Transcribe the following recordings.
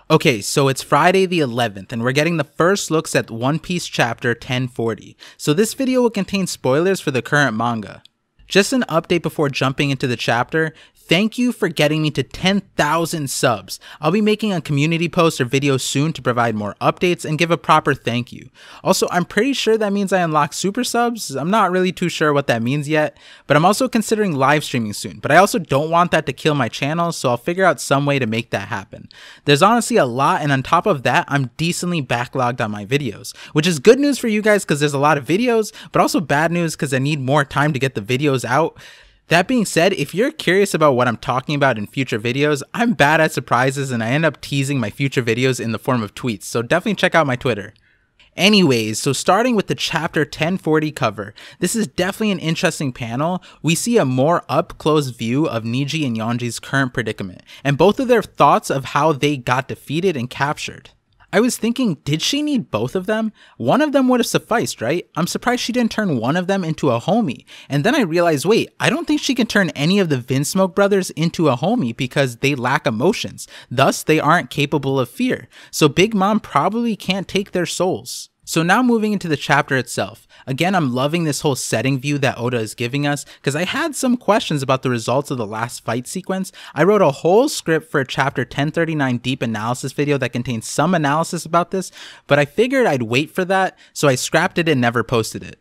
Okay, so it's Friday the 11th, and we're getting the first looks at One Piece chapter 1040. So this video will contain spoilers for the current manga. Just an update before jumping into the chapter. Thank you for getting me to 10,000 subs. I'll be making a community post or video soon to provide more updates and give a proper thank you. Also, I'm pretty sure that means I unlock super subs. I'm not really too sure what that means yet, but I'm also considering live streaming soon. But I also don't want that to kill my channel, so I'll figure out some way to make that happen. There's honestly a lot, and on top of that, I'm decently backlogged on my videos, which is good news for you guys because there's a lot of videos, but also bad news because I need more time to get the videos out. That being said, if you're curious about what I'm talking about in future videos, I'm bad at surprises and I end up teasing my future videos in the form of tweets, so definitely check out my Twitter. Anyways, so starting with the chapter 1040 cover, this is definitely an interesting panel. We see a more up-close view of Neji and Yonji's current predicament, and both of their thoughts of how they got defeated and captured. I was thinking, did she need both of them? One of them would have sufficed, right? I'm surprised she didn't turn one of them into a homie. And then I realized, wait, I don't think she can turn any of the Vinsmoke brothers into a homie because they lack emotions. Thus, they aren't capable of fear. So Big Mom probably can't take their souls. So now moving into the chapter itself. Again, I'm loving this whole setting view that Oda is giving us because I had some questions about the results of the last fight sequence. I wrote a whole script for a chapter 1039 deep analysis video that contains some analysis about this, but I figured I'd wait for that, so I scrapped it and never posted it.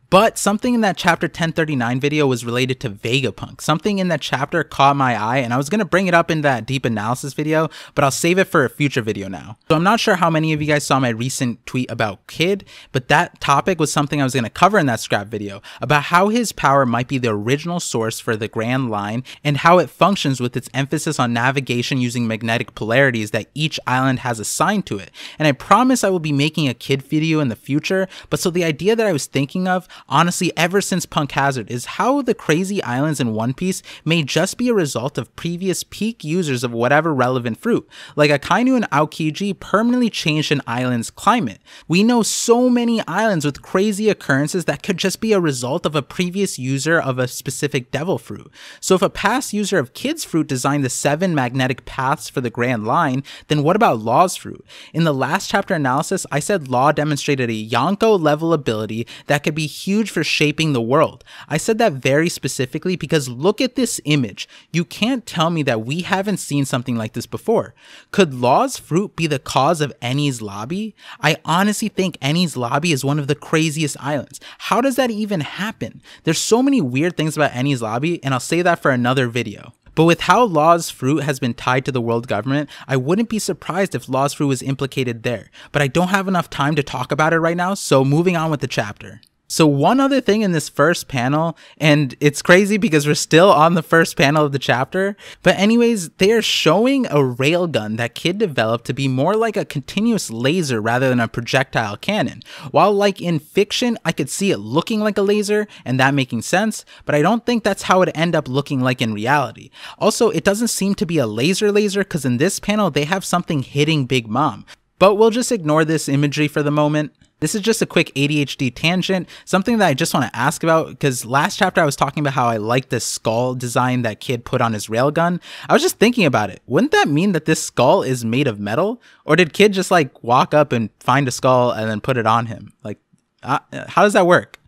But something in that chapter 1039 video was related to Vegapunk. Something in that chapter caught my eye, and I was going to bring it up in that deep analysis video, but I'll save it for a future video now. So I'm not sure how many of you guys saw my recent tweet about Kid, but that topic was something I was going to cover in that scrap video, about how his power might be the original source for the Grand Line, and how it functions with its emphasis on navigation using magnetic polarities that each island has assigned to it. And I promise I will be making a Kid video in the future, but so the idea that I was thinking of, honestly, ever since Punk Hazard, is how the crazy islands in One Piece may just be a result of previous peak users of whatever relevant fruit. Like Akainu and Aokiji permanently changed an island's climate. We know so many islands with crazy occurrences that could just be a result of a previous user of a specific devil fruit. So if a past user of Kid's fruit designed the 7 magnetic paths for the Grand Line, then what about Law's fruit? In the last chapter analysis, I said Law demonstrated a Yonko level ability that could be huge for shaping the world. I said that very specifically because look at this image. You can't tell me that we haven't seen something like this before. Could Law's fruit be the cause of Enies Lobby? I honestly think Enies Lobby is one of the craziest islands. How does that even happen? There's so many weird things about Enies Lobby, and I'll say that for another video. But with how Law's fruit has been tied to the world government, I wouldn't be surprised if Law's fruit was implicated there. But I don't have enough time to talk about it right now, so moving on with the chapter. So one other thing in this first panel, and it's crazy because we're still on the first panel of the chapter, but anyways, they are showing a railgun that Kid developed to be more like a continuous laser rather than a projectile cannon. While like in fiction, I could see it looking like a laser and that making sense, but I don't think that's how it end up looking like in reality. Also, it doesn't seem to be a laser because in this panel, they have something hitting Big Mom. But we'll just ignore this imagery for the moment. This is just a quick ADHD tangent, something that I just want to ask about, because last chapter I was talking about how I liked the skull design that Kid put on his railgun. I was just thinking about it. Wouldn't that mean that this skull is made of metal? Or did Kid just like walk up and find a skull and then put it on him? Like, how does that work?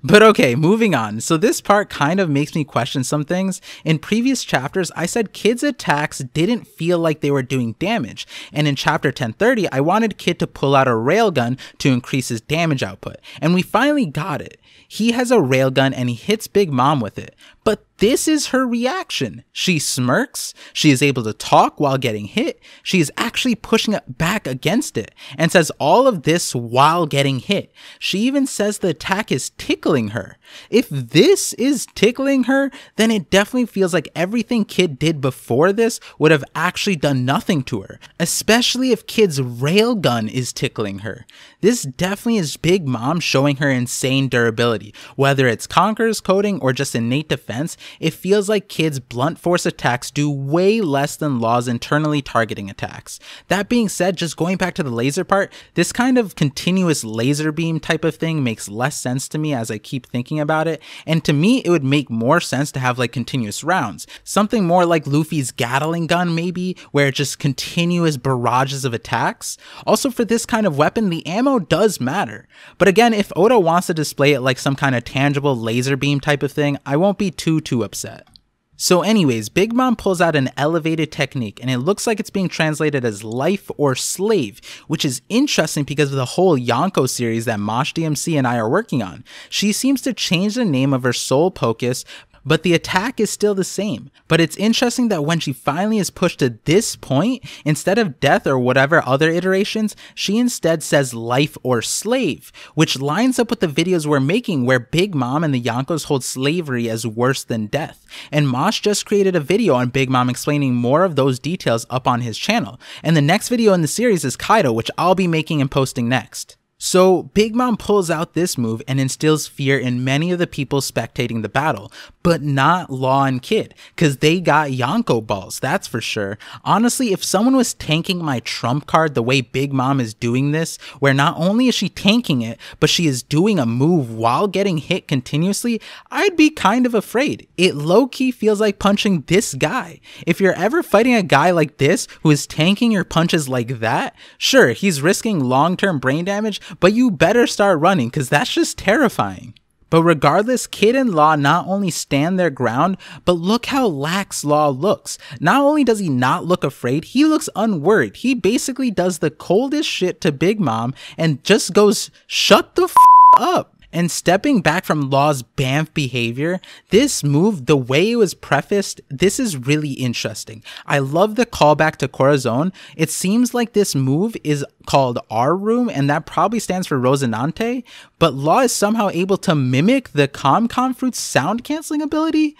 But okay, moving on. So this part kind of makes me question some things. In previous chapters, I said Kid's attacks didn't feel like they were doing damage. And in chapter 1030, I wanted Kid to pull out a railgun to increase his damage output. And we finally got it. He has a railgun and he hits Big Mom with it. But this is her reaction. She smirks, she is able to talk while getting hit, she is actually pushing it back against it, and says all of this while getting hit. She even says the attack is tickling her. If this is tickling her, then it definitely feels like everything Kid did before this would have actually done nothing to her, especially if Kid's railgun is tickling her. This definitely is Big Mom showing her insane durability. Whether it's Conqueror's coding or just innate defense, it feels like Kid's blunt force attacks do way less than Law's internally targeting attacks. That being said, just going back to the laser part, this kind of continuous laser beam type of thing makes less sense to me as I keep thinking about it, and to me it would make more sense to have like continuous rounds. Something more like Luffy's Gatling gun maybe, where it just continuous barrages of attacks. Also for this kind of weapon, the ammo does matter. But again, if Oda wants to display it like some kind of tangible laser beam type of thing, I won't be too upset. So anyways, Big Mom pulls out an elevated technique, and it looks like it's being translated as life or slave, which is interesting because of the whole Yonko series that Mosh DMC and I are working on. She seems to change the name of her soul Pocus, but the attack is still the same. But it's interesting that when she finally is pushed to this point, instead of death or whatever other iterations, she instead says life or slave, which lines up with the videos we're making where Big Mom and the Yonkos hold slavery as worse than death. And Mosh just created a video on Big Mom explaining more of those details up on his channel. And the next video in the series is Kaido, which I'll be making and posting next. So Big Mom pulls out this move and instills fear in many of the people spectating the battle, but not Law and Kid, cause they got Yonko balls, that's for sure. Honestly, if someone was tanking my trump card the way Big Mom is doing this, where not only is she tanking it, but she is doing a move while getting hit continuously, I'd be kind of afraid. It low-key feels like punching this guy. If you're ever fighting a guy like this who is tanking your punches like that, sure, he's risking long-term brain damage, but you better start running, cause that's just terrifying. But regardless, Kid and Law not only stand their ground, but look how lax Law looks. Not only does he not look afraid, he looks unworried. He basically does the coldest shit to Big Mom and just goes, shut the f up. And stepping back from Law's Banff behavior, this move, the way it was prefaced, this is really interesting. I love the callback to Corazon. It seems like this move is called R Room, and that probably stands for Rosinante, but Law is somehow able to mimic the Com Fruit's sound canceling ability.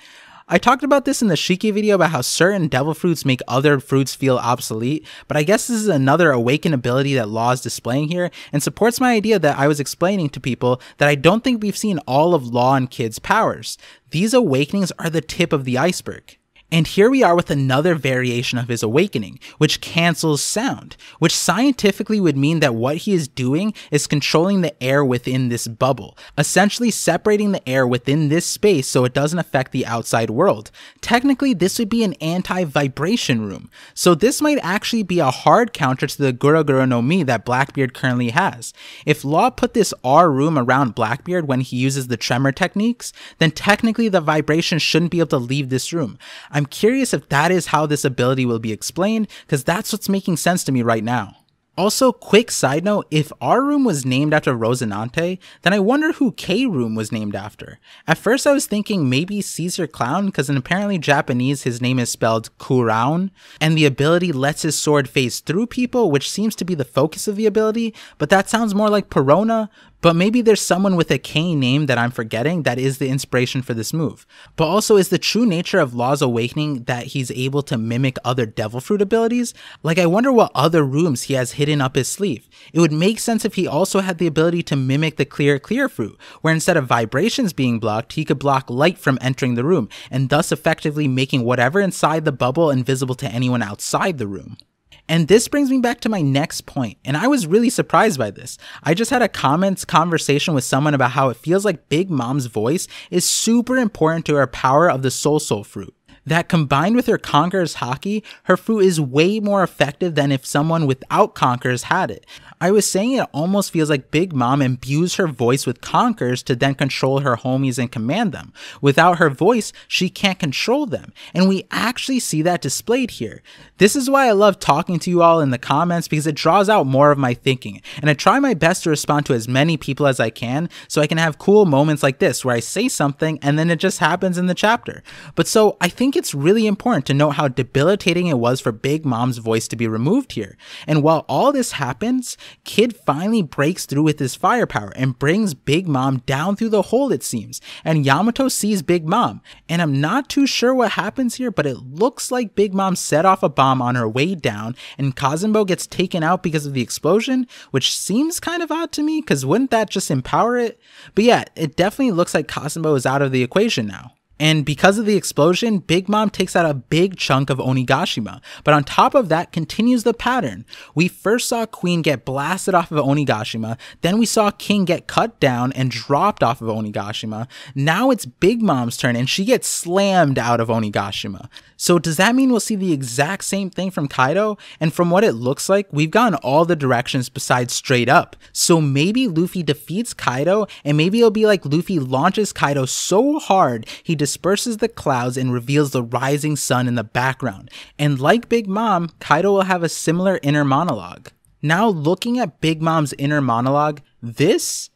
I talked about this in the Shiki video about how certain devil fruits make other fruits feel obsolete, but I guess this is another awakened ability that Law is displaying here and supports my idea that I was explaining to people that I don't think we've seen all of Law and Kid's powers. These awakenings are the tip of the iceberg. And here we are with another variation of his awakening, which cancels sound, which scientifically would mean that what he is doing is controlling the air within this bubble, essentially separating the air within this space so it doesn't affect the outside world. Technically, this would be an anti-vibration room, so this might actually be a hard counter to the Gura Gura no Mi that Blackbeard currently has. If Law put this R room around Blackbeard when he uses the tremor techniques, then technically the vibration shouldn't be able to leave this room. I'm curious if that is how this ability will be explained, because that's what's making sense to me right now. Also, quick side note, if R Room was named after Rosinante, then I wonder who K Room was named after. At first I was thinking maybe Caesar Clown, because in apparently Japanese his name is spelled Kuraun, and the ability lets his sword phase through people, which seems to be the focus of the ability, but that sounds more like Perona. But maybe there's someone with a K name that I'm forgetting that is the inspiration for this move. But also, is the true nature of Law's awakening that he's able to mimic other devil fruit abilities? Like, I wonder what other rooms he has hidden up his sleeve. It would make sense if he also had the ability to mimic the clear fruit, where instead of vibrations being blocked, he could block light from entering the room, and thus effectively making whatever inside the bubble invisible to anyone outside the room. And this brings me back to my next point, and I was really surprised by this. I just had a conversation with someone about how it feels like Big Mom's voice is super important to her power of the Soul fruit. That combined with her Conqueror's Haki, her fruit is way more effective than if someone without Conquerors had it. I was saying it almost feels like Big Mom imbues her voice with Conquerors to then control her homies and command them. Without her voice, she can't control them, and we actually see that displayed here. This is why I love talking to you all in the comments, because it draws out more of my thinking, and I try my best to respond to as many people as I can, so I can have cool moments like this where I say something and then it just happens in the chapter. But so I think it's really important to note how debilitating it was for Big Mom's voice to be removed here. And while all this happens, Kid finally breaks through with his firepower and brings Big Mom down through the hole, it seems, and Yamato sees Big Mom. And I'm not too sure what happens here, but it looks like Big Mom set off a bomb on her way down and Kazunbo gets taken out because of the explosion, which seems kind of odd to me, because wouldn't that just empower it? But yeah, it definitely looks like Kazunbo is out of the equation now. And because of the explosion, Big Mom takes out a big chunk of Onigashima, but on top of that continues the pattern. We first saw Queen get blasted off of Onigashima, then we saw King get cut down and dropped off of Onigashima. Now it's Big Mom's turn and she gets slammed out of Onigashima. So does that mean we'll see the exact same thing from Kaido? And from what it looks like, we've gone all the directions besides straight up. So maybe Luffy defeats Kaido, and maybe it'll be like Luffy launches Kaido so hard he disperses the clouds and reveals the rising sun in the background. And like Big Mom, Kaido will have a similar inner monologue. Now looking at Big Mom's inner monologue, this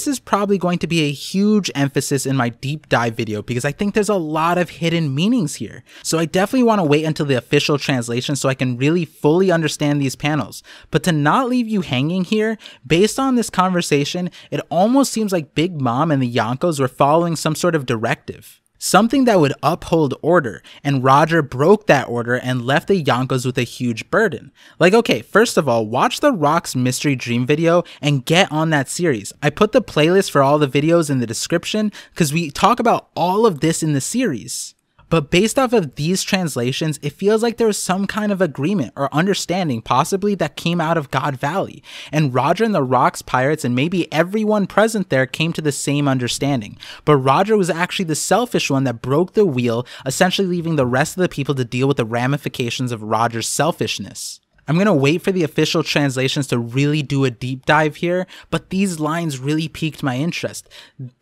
is probably going to be a huge emphasis in my deep dive video because I think there's a lot of hidden meanings here. So I definitely want to wait until the official translation so I can really fully understand these panels. But to not leave you hanging here, based on this conversation, it almost seems like Big Mom and the Yonkos were following some sort of directive. Something that would uphold order, and Roger broke that order and left the Yonkos with a huge burden. Like, okay, first of all, watch the Rock's Mystery Dream video and get on that series. I put the playlist for all the videos in the description because we talk about all of this in the series. But based off of these translations, it feels like there was some kind of agreement or understanding possibly that came out of God Valley. And Roger and the Rock's pirates and maybe everyone present there came to the same understanding. But Roger was actually the selfish one that broke the wheel, essentially leaving the rest of the people to deal with the ramifications of Roger's selfishness. I'm going to wait for the official translations to really do a deep dive here, but these lines really piqued my interest.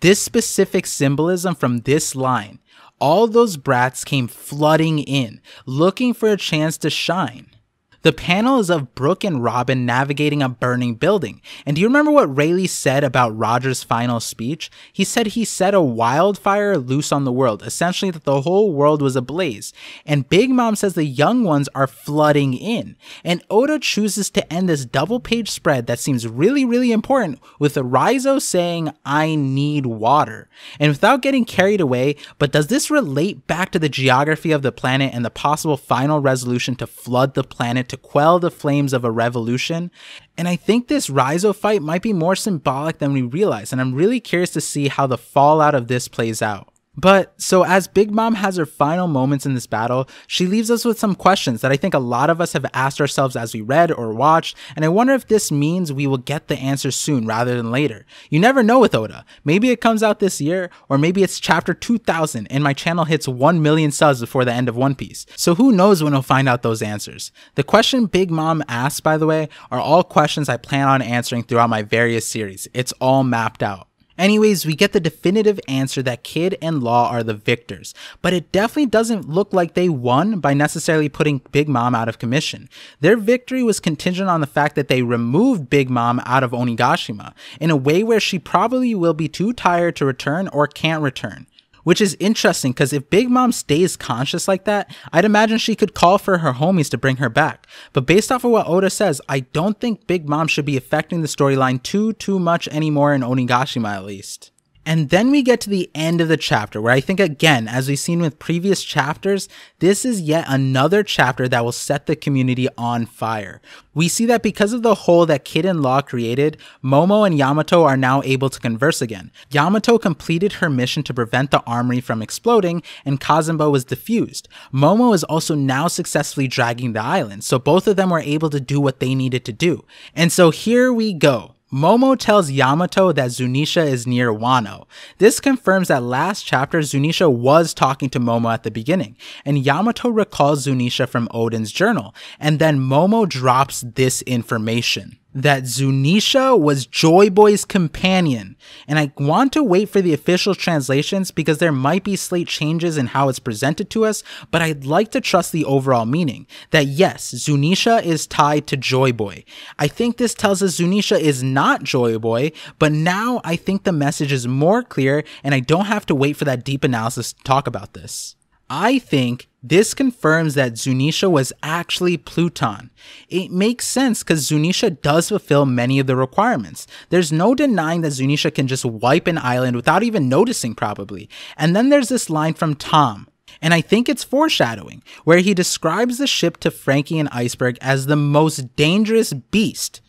This specific symbolism from this line, all those brats came flooding in, looking for a chance to shine. The panel is of Brook and Robin navigating a burning building. And do you remember what Rayleigh said about Roger's final speech? He said he set a wildfire loose on the world, essentially that the whole world was ablaze. And Big Mom says the young ones are flooding in. And Oda chooses to end this double-page spread that seems really important with Raizo saying, "I need water." And without getting carried away, but does this relate back to the geography of the planet and the possible final resolution to flood the planet to quell the flames of a revolution? And I think this Raizo fight might be more symbolic than we realize, and I'm really curious to see how the fallout of this plays out. But so as Big Mom has her final moments in this battle, she leaves us with some questions that I think a lot of us have asked ourselves as we read or watched, and I wonder if this means we will get the answers soon rather than later. You never know with Oda. Maybe it comes out this year, or maybe it's chapter 2000 and my channel hits 1 million subs before the end of One Piece. So who knows when we'll find out those answers. The question Big Mom asks, by the way, are all questions I plan on answering throughout my various series. It's all mapped out. Anyways, we get the definitive answer that Kid and Law are the victors, but it definitely doesn't look like they won by necessarily putting Big Mom out of commission. Their victory was contingent on the fact that they removed Big Mom out of Onigashima in a way where she probably will be too tired to return or can't return. Which is interesting because if Big Mom stays conscious like that, I'd imagine she could call for her homies to bring her back. But based off of what Oda says, I don't think Big Mom should be affecting the storyline too much anymore in Onigashima at least. And then we get to the end of the chapter where I think again, as we've seen with previous chapters, this is yet another chapter that will set the community on fire. We see that because of the hole that Kid and Law created, Momo and Yamato are now able to converse again. Yamato completed her mission to prevent the armory from exploding and Kazumba was defused. Momo is also now successfully dragging the island, so both of them were able to do what they needed to do. And so here we go. Momo tells Yamato that Zunisha is near Wano. This confirms that last chapter Zunisha was talking to Momo at the beginning, and Yamato recalls Zunisha from Oden's journal, and then Momo drops this information. That Zunisha was Joy Boy's companion, and I want to wait for the official translations because there might be slight changes in how it's presented to us, but I'd like to trust the overall meaning, that yes, Zunisha is tied to Joy Boy. I think this tells us Zunisha is not Joy Boy, but now I think the message is more clear and I don't have to wait for that deep analysis to talk about this. I think this confirms that Zunisha was actually Pluton. It makes sense because Zunisha does fulfill many of the requirements. There's no denying that Zunisha can just wipe an island without even noticing probably. And then there's this line from Tom, and I think it's foreshadowing, where he describes the ship to Frankie and Iceberg as the most dangerous beast.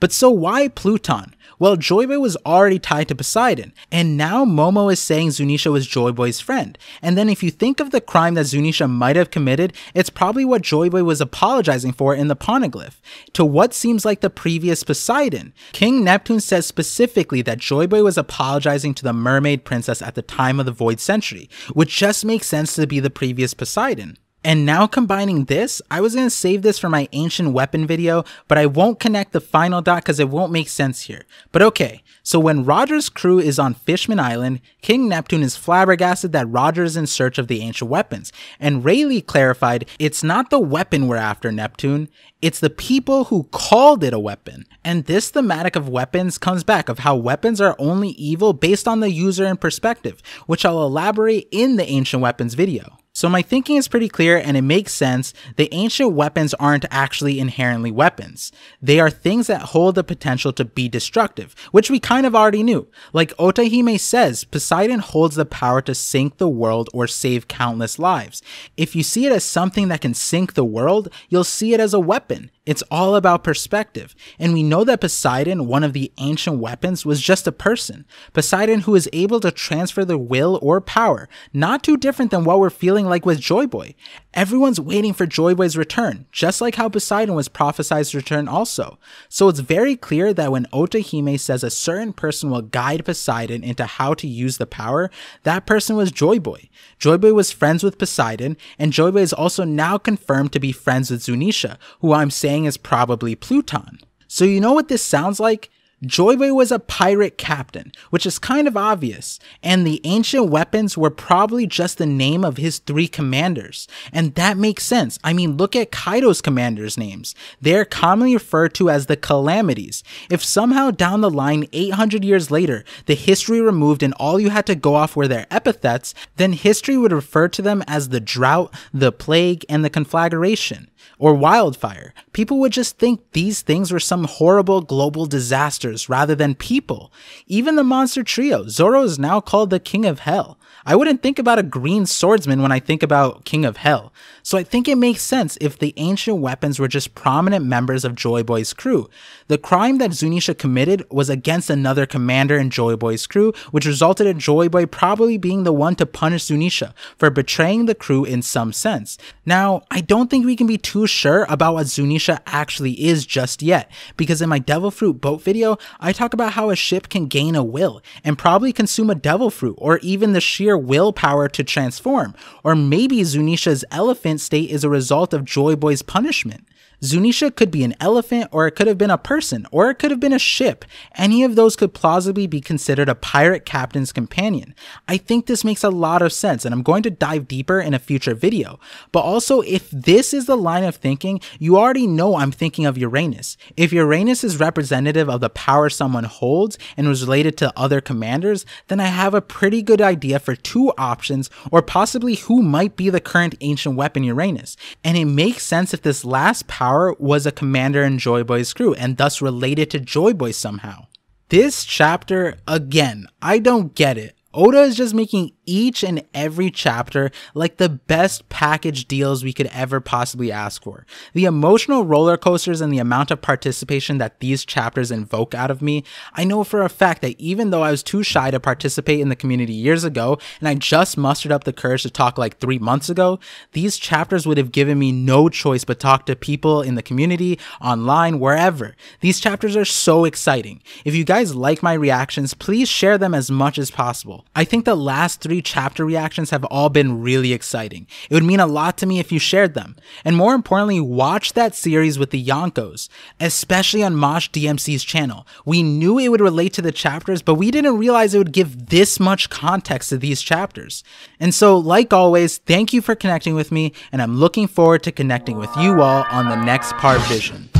But so why Pluton? Well, Joy Boy was already tied to Poseidon, and now Momo is saying Zunisha was Joy Boy's friend. And then if you think of the crime that Zunisha might have committed, it's probably what Joy Boy was apologizing for in the Poneglyph, to what seems like the previous Poseidon. King Neptune says specifically that Joy Boy was apologizing to the mermaid princess at the time of the Void Century, which just makes sense to be the previous Poseidon. And now combining this, I was going to save this for my ancient weapon video, but I won't connect the final dot because it won't make sense here. But okay, so when Roger's crew is on Fishman Island, King Neptune is flabbergasted that Roger is in search of the ancient weapons, and Rayleigh clarified, it's not the weapon we're after, Neptune, it's the people who called it a weapon. And this thematic of weapons comes back of how weapons are only evil based on the user and perspective, which I'll elaborate in the ancient weapons video. So my thinking is pretty clear and it makes sense. The ancient weapons aren't actually inherently weapons. They are things that hold the potential to be destructive, which we kind of already knew. Like Otahime says, Poseidon holds the power to sink the world or save countless lives. If you see it as something that can sink the world, you'll see it as a weapon. It's all about perspective, and we know that Poseidon, one of the ancient weapons, was just a person. Poseidon who is able to transfer the will or power, not too different than what we're feeling like with Joy Boy. Everyone's waiting for Joy Boy's return, just like how Poseidon was prophesied to return also. So it's very clear that when Otahime says a certain person will guide Poseidon into how to use the power, that person was Joy Boy. Joy Boy was friends with Poseidon, and Joy Boy is also now confirmed to be friends with Zunisha, who I'm saying is probably Pluton. So you know what this sounds like? Joy Boy was a pirate captain, which is kind of obvious, and the ancient weapons were probably just the name of his 3 commanders, and that makes sense. I mean, look at Kaido's commanders' names. They're commonly referred to as the Calamities. If somehow down the line, 800 years later, the history removed and all you had to go off were their epithets, then history would refer to them as the Drought, the Plague, and the Conflagration, or Wildfire. People would just think these things were some horrible global disasters rather than people. Even the monster trio, Zoro is now called the King of Hell. I wouldn't think about a green swordsman when I think about King of Hell. So I think it makes sense if the ancient weapons were just prominent members of Joy Boy's crew. The crime that Zunisha committed was against another commander in Joy Boy's crew, which resulted in Joy Boy probably being the one to punish Zunisha for betraying the crew in some sense. Now, I don't think we can be too sure about what Zunisha actually is just yet, because in my Devil Fruit boat video, I talk about how a ship can gain a will and probably consume a devil fruit or even the sheer willpower to transform, or maybe Zunisha's elephant state is a result of Joy Boy's punishment. Zunisha could be an elephant, or it could have been a person, or it could have been a ship. Any of those could plausibly be considered a pirate captain's companion. I think this makes a lot of sense, and I'm going to dive deeper in a future video. But also, if this is the line of thinking, you already know I'm thinking of Uranus. If Uranus is representative of the power someone holds and was related to other commanders, then I have a pretty good idea for 2 options, or possibly who might be the current ancient weapon Uranus. And it makes sense if this last power was a commander in Joy Boy's crew and thus related to Joy Boy somehow. This chapter, again, I don't get it. Oda is just making each and every chapter like the best package deals we could ever possibly ask for. The emotional roller coasters and the amount of participation that these chapters invoke out of me, I know for a fact that even though I was too shy to participate in the community years ago, and I just mustered up the courage to talk like 3 months ago, these chapters would have given me no choice but talk to people in the community, online, wherever. These chapters are so exciting. If you guys like my reactions, please share them as much as possible. I think the last 3 chapter reactions have all been really exciting. It would mean a lot to me if you shared them. And more importantly, watch that series with the Yonkos, especially on Mosh DMC's channel. We knew it would relate to the chapters, but we didn't realize it would give this much context to these chapters. And so, like always, thank you for connecting with me, and I'm looking forward to connecting with you all on the next part vision.